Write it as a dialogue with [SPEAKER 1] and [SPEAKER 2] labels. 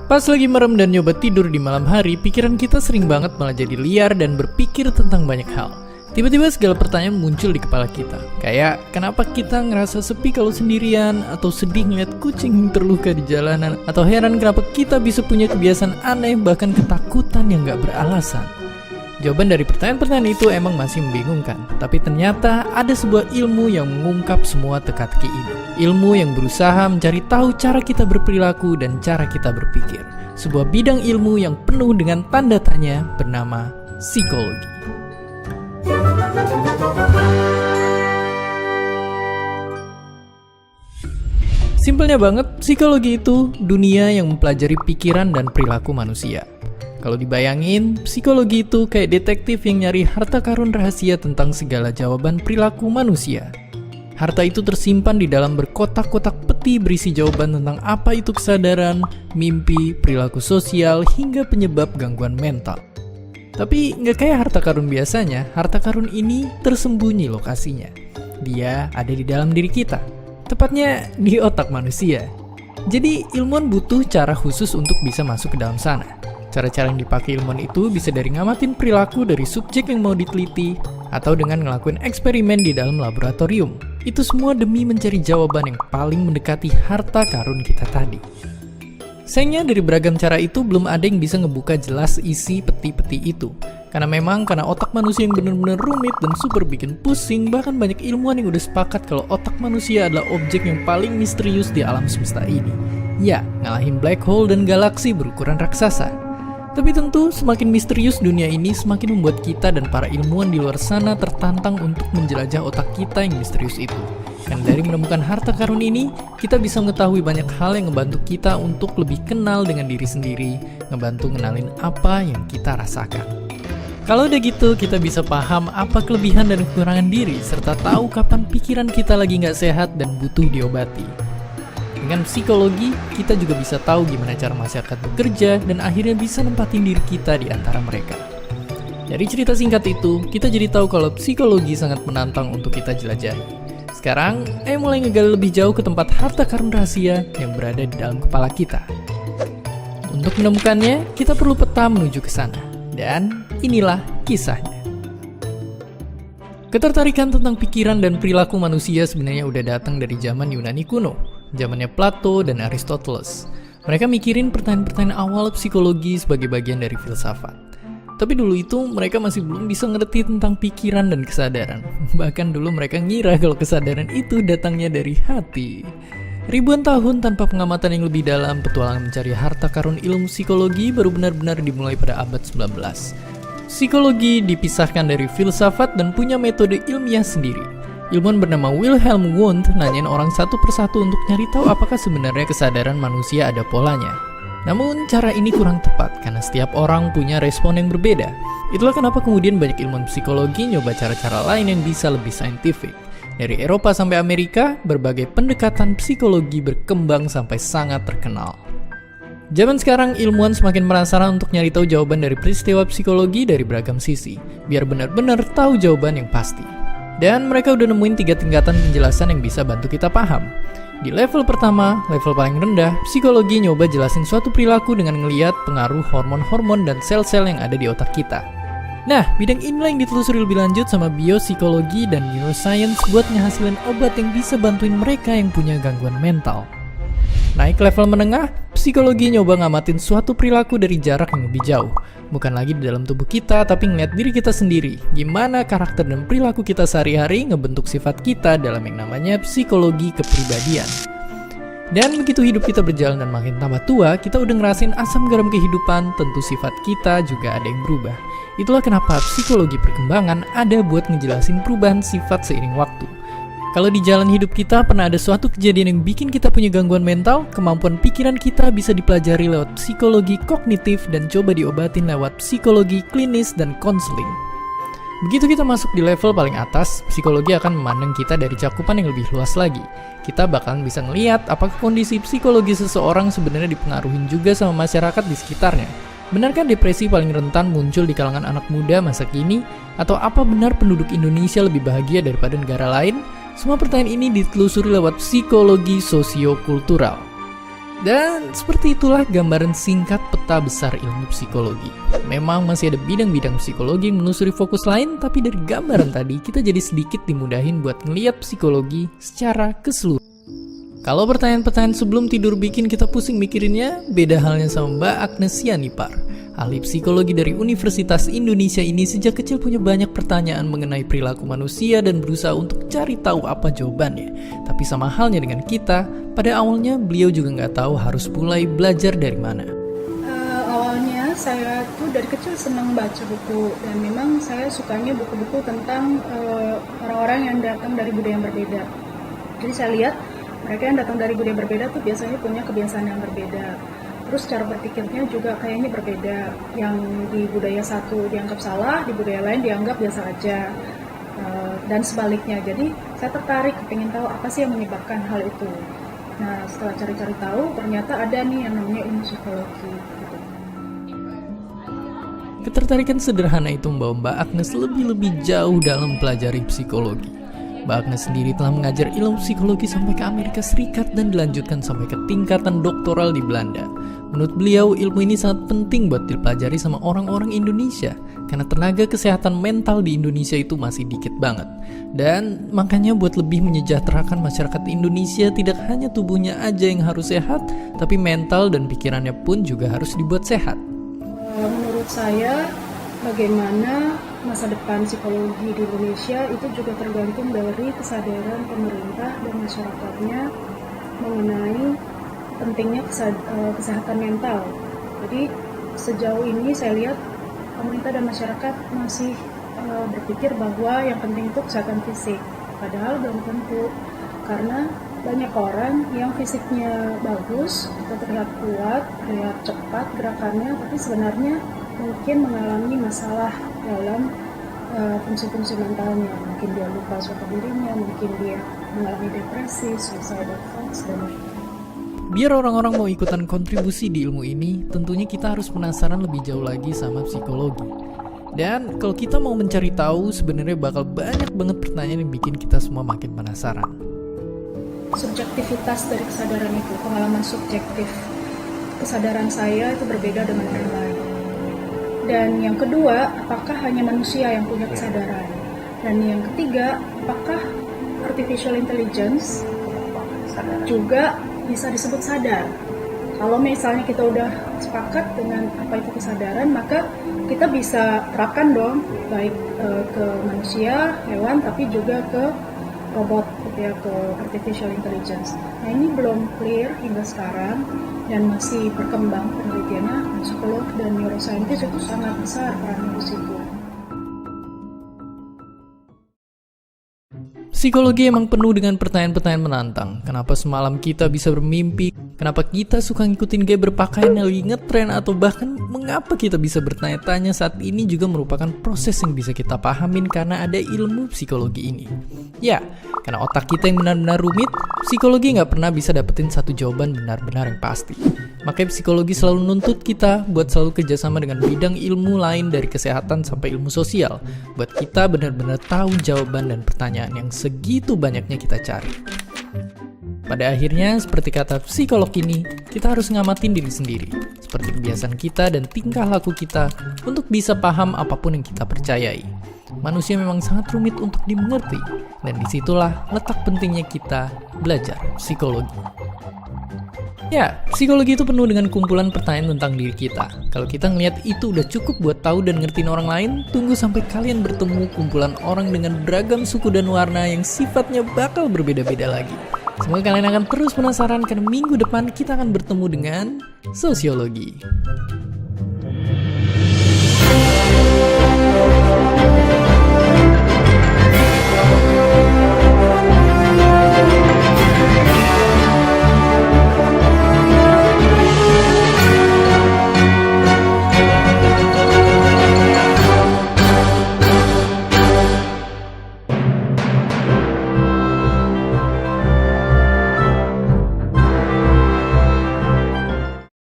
[SPEAKER 1] Pas lagi merem dan nyoba tidur di malam hari, pikiran kita sering banget malah jadi liar dan berpikir tentang banyak hal. Tiba-tiba segala pertanyaan muncul di kepala kita. Kayak, kenapa kita ngerasa sepi kalau sendirian? Atau sedih ngeliat kucing terluka di jalanan? Atau heran kenapa kita bisa punya kebiasaan aneh, bahkan ketakutan yang gak beralasan? Jawaban dari pertanyaan-pertanyaan itu emang masih membingungkan. Tapi ternyata ada sebuah ilmu yang mengungkap semua teka-teki ini. Ilmu yang berusaha mencari tahu cara kita berperilaku dan cara kita berpikir. Sebuah bidang ilmu yang penuh dengan tanda tanya bernama psikologi. Simpelnya banget, psikologi itu dunia yang mempelajari pikiran dan perilaku manusia. Kalau dibayangin, psikologi itu kayak detektif yang nyari harta karun rahasia tentang segala jawaban perilaku manusia. Harta itu tersimpan di dalam berkotak-kotak peti berisi jawaban tentang apa itu kesadaran, mimpi, perilaku sosial, hingga penyebab gangguan mental. Tapi nggak kayak harta karun biasanya, harta karun ini tersembunyi lokasinya. Dia ada di dalam diri kita, tepatnya di otak manusia. Jadi ilmuwan butuh cara khusus untuk bisa masuk ke dalam sana. Cara-cara yang dipakai ilmuwan itu bisa dari ngamatin perilaku dari subjek yang mau diteliti, atau dengan ngelakuin eksperimen di dalam laboratorium. Itu semua demi mencari jawaban yang paling mendekati harta karun kita tadi. Sayangnya dari beragam cara itu belum ada yang bisa ngebuka jelas isi peti-peti itu. Karena otak manusia yang benar-benar rumit dan super bikin pusing, bahkan banyak ilmuwan yang udah sepakat kalau otak manusia adalah objek yang paling misterius di alam semesta ini. Ya, ngalahin black hole dan galaksi berukuran raksasa. Tapi tentu semakin misterius dunia ini, semakin membuat kita dan para ilmuwan di luar sana tertantang untuk menjelajah otak kita yang misterius itu. Dan dari menemukan harta karun ini, kita bisa mengetahui banyak hal yang ngebantu kita untuk lebih kenal dengan diri sendiri, ngebantu ngenalin apa yang kita rasakan. Kalau udah gitu, kita bisa paham apa kelebihan dan kekurangan diri, serta tahu kapan pikiran kita lagi nggak sehat dan butuh diobati. Dengan psikologi, kita juga bisa tahu gimana cara masyarakat bekerja dan akhirnya bisa nempatin diri kita di antara mereka. Dari cerita singkat itu, kita jadi tahu kalau psikologi sangat menantang untuk kita jelajahi. Sekarang, ayo mulai ngegali lebih jauh ke tempat harta karun rahasia yang berada di dalam kepala kita. Untuk menemukannya, kita perlu peta menuju ke sana. Dan inilah kisahnya. Ketertarikan tentang pikiran dan perilaku manusia sebenarnya udah datang dari zaman Yunani kuno. Zamannya Plato dan Aristoteles. Mereka mikirin pertanyaan-pertanyaan awal psikologi sebagai bagian dari filsafat. Tapi dulu itu mereka masih belum bisa ngerti tentang pikiran dan kesadaran. Bahkan dulu mereka ngira kalau kesadaran itu datangnya dari hati. Ribuan tahun tanpa pengamatan yang lebih dalam, petualangan mencari harta karun ilmu psikologi baru benar-benar dimulai pada abad 19. Psikologi dipisahkan dari filsafat dan punya metode ilmiah sendiri. Ilmuwan bernama Wilhelm Wundt nanyain orang satu persatu untuk nyari tahu apakah sebenarnya kesadaran manusia ada polanya. Namun cara ini kurang tepat karena setiap orang punya respon yang berbeda. Itulah kenapa kemudian banyak ilmuwan psikologi nyoba cara-cara lain yang bisa lebih saintifik. Dari Eropa sampai Amerika, berbagai pendekatan psikologi berkembang sampai sangat terkenal. Zaman sekarang ilmuwan semakin penasaran untuk nyari tahu jawaban dari peristiwa psikologi dari beragam sisi, biar benar-benar tahu jawaban yang pasti. Dan mereka udah nemuin 3 tingkatan penjelasan yang bisa bantu kita paham. Di level pertama, level paling rendah, psikologi nyoba jelasin suatu perilaku dengan ngeliat pengaruh hormon-hormon dan sel-sel yang ada di otak kita. Nah, bidang inilah yang ditelusuri lebih lanjut sama biopsikologi dan neuroscience buat ngehasilin obat yang bisa bantuin mereka yang punya gangguan mental. Naik level menengah, psikologi nyoba ngamatin suatu perilaku dari jarak yang lebih jauh. Bukan lagi di dalam tubuh kita, tapi ngeliat diri kita sendiri. Gimana karakter dan perilaku kita sehari-hari ngebentuk sifat kita dalam yang namanya psikologi kepribadian. Dan begitu hidup kita berjalan dan makin tambah tua, kita udah ngerasain asam garam kehidupan, tentu sifat kita juga ada yang berubah. Itulah kenapa psikologi perkembangan ada buat ngejelasin perubahan sifat seiring waktu. Kalau di jalan hidup kita pernah ada suatu kejadian yang bikin kita punya gangguan mental, kemampuan pikiran kita bisa dipelajari lewat psikologi kognitif dan coba diobatin lewat psikologi klinis dan konseling. Begitu kita masuk di level paling atas, psikologi akan memandang kita dari cakupan yang lebih luas lagi. Kita bakalan bisa ngeliat apakah kondisi psikologi seseorang sebenarnya dipengaruhi juga sama masyarakat di sekitarnya. Benarkah depresi paling rentan muncul di kalangan anak muda masa kini? Atau apa benar penduduk Indonesia lebih bahagia daripada negara lain? Semua pertanyaan ini ditelusuri lewat psikologi sosiokultural. Dan seperti itulah gambaran singkat peta besar ilmu psikologi. Memang masih ada bidang-bidang psikologi yang menelusuri fokus lain, tapi dari gambaran tadi kita jadi sedikit dimudahin buat ngeliat psikologi secara keseluruhan. Kalau pertanyaan-pertanyaan sebelum tidur bikin kita pusing mikirinnya, beda halnya sama Mbak Agnes Sianipar. Ahli psikologi dari Universitas Indonesia ini sejak kecil punya banyak pertanyaan mengenai perilaku manusia dan berusaha untuk cari tahu apa jawabannya. Tapi sama halnya dengan kita, pada awalnya beliau juga nggak tahu harus mulai belajar dari mana.
[SPEAKER 2] Awalnya saya tuh dari kecil senang baca buku, dan memang saya sukanya buku-buku tentang orang-orang yang datang dari budaya yang berbeda. Jadi saya lihat mereka yang datang dari budaya berbeda tuh biasanya punya kebiasaan yang berbeda. Terus cara berpikirnya juga kayaknya berbeda. Yang di budaya satu dianggap salah, di budaya lain dianggap biasa aja. Dan sebaliknya. Jadi saya tertarik, pengen tahu apa sih yang menyebabkan hal itu. Nah, setelah cari-cari tahu, ternyata ada nih yang namanya ilmu psikologi. Gitu.
[SPEAKER 1] Ketertarikan sederhana itu membawa Mbak Agnes lebih jauh dalam mempelajari psikologi. Mbak Agnes sendiri telah mengajar ilmu psikologi sampai ke Amerika Serikat dan dilanjutkan sampai ke tingkatan doktoral di Belanda. Menurut beliau, ilmu ini sangat penting buat dipelajari sama orang-orang Indonesia karena tenaga kesehatan mental di Indonesia itu masih dikit banget. Dan makanya buat lebih menyejahterakan masyarakat Indonesia, tidak hanya tubuhnya aja yang harus sehat, tapi mental dan pikirannya pun juga harus dibuat sehat.
[SPEAKER 2] Menurut saya, bagaimana masa depan psikologi di Indonesia itu juga tergantung dari kesadaran pemerintah dan masyarakatnya mengenai pentingnya kesehatan mental. Jadi sejauh ini saya lihat pemerintah dan masyarakat masih berpikir bahwa yang penting itu kesehatan fisik. Padahal belum tentu, karena banyak orang yang fisiknya bagus, terlihat kuat, terlihat cepat gerakannya, tapi sebenarnya mungkin mengalami masalah dalam fungsi-fungsi mentalnya. Mungkin dia lupa suatu dirinya, mungkin dia mengalami depresi, suicidal thoughts, dan
[SPEAKER 1] biar orang-orang mau ikutan kontribusi di ilmu ini, tentunya kita harus penasaran lebih jauh lagi sama psikologi. Dan kalau kita mau mencari tahu, sebenarnya bakal banyak banget pertanyaan yang bikin kita semua makin penasaran.
[SPEAKER 2] Subjektivitas dari kesadaran itu, pengalaman subjektif. Kesadaran saya itu berbeda dengan orang lain. Dan yang kedua, apakah hanya manusia yang punya kesadaran? Dan yang ketiga, apakah artificial intelligence juga bisa disebut sadar? Kalau misalnya kita udah sepakat dengan apa itu kesadaran, maka kita bisa terapkan dong, baik ke manusia, hewan, tapi juga ke robot, gitu ya, ke artificial intelligence. Nah, ini belum clear hingga sekarang dan masih berkembang penelitiannya. Psikolog dan neuroscientist itu sangat besar perannya di situ.
[SPEAKER 1] Psikologi emang penuh dengan pertanyaan-pertanyaan menantang. Kenapa semalam kita bisa bermimpi? Kenapa kita suka ngikutin gaya berpakaian yang lagi ngetren? Atau bahkan mengapa kita bisa bertanya-tanya saat ini juga merupakan proses yang bisa kita pahamin karena ada ilmu psikologi ini. Ya, karena otak kita yang benar-benar rumit, psikologi nggak pernah bisa dapetin satu jawaban benar-benar yang pasti. Makanya psikologi selalu nuntut kita buat selalu kerjasama dengan bidang ilmu lain dari kesehatan sampai ilmu sosial, buat kita benar-benar tahu jawaban dan pertanyaan yang segitu banyaknya kita cari. Pada akhirnya, seperti kata psikolog ini, kita harus ngamatin diri sendiri, seperti kebiasaan kita dan tingkah laku kita untuk bisa paham apapun yang kita percayai. Manusia memang sangat rumit untuk dimengerti, dan disitulah letak pentingnya kita belajar psikologi. Ya, psikologi itu penuh dengan kumpulan pertanyaan tentang diri kita. Kalau kita ngelihat itu udah cukup buat tahu dan ngertiin orang lain, tunggu sampai kalian bertemu kumpulan orang dengan beragam suku dan warna yang sifatnya bakal berbeda-beda lagi. Semoga kalian akan terus penasaran karena minggu depan kita akan bertemu dengan sosiologi.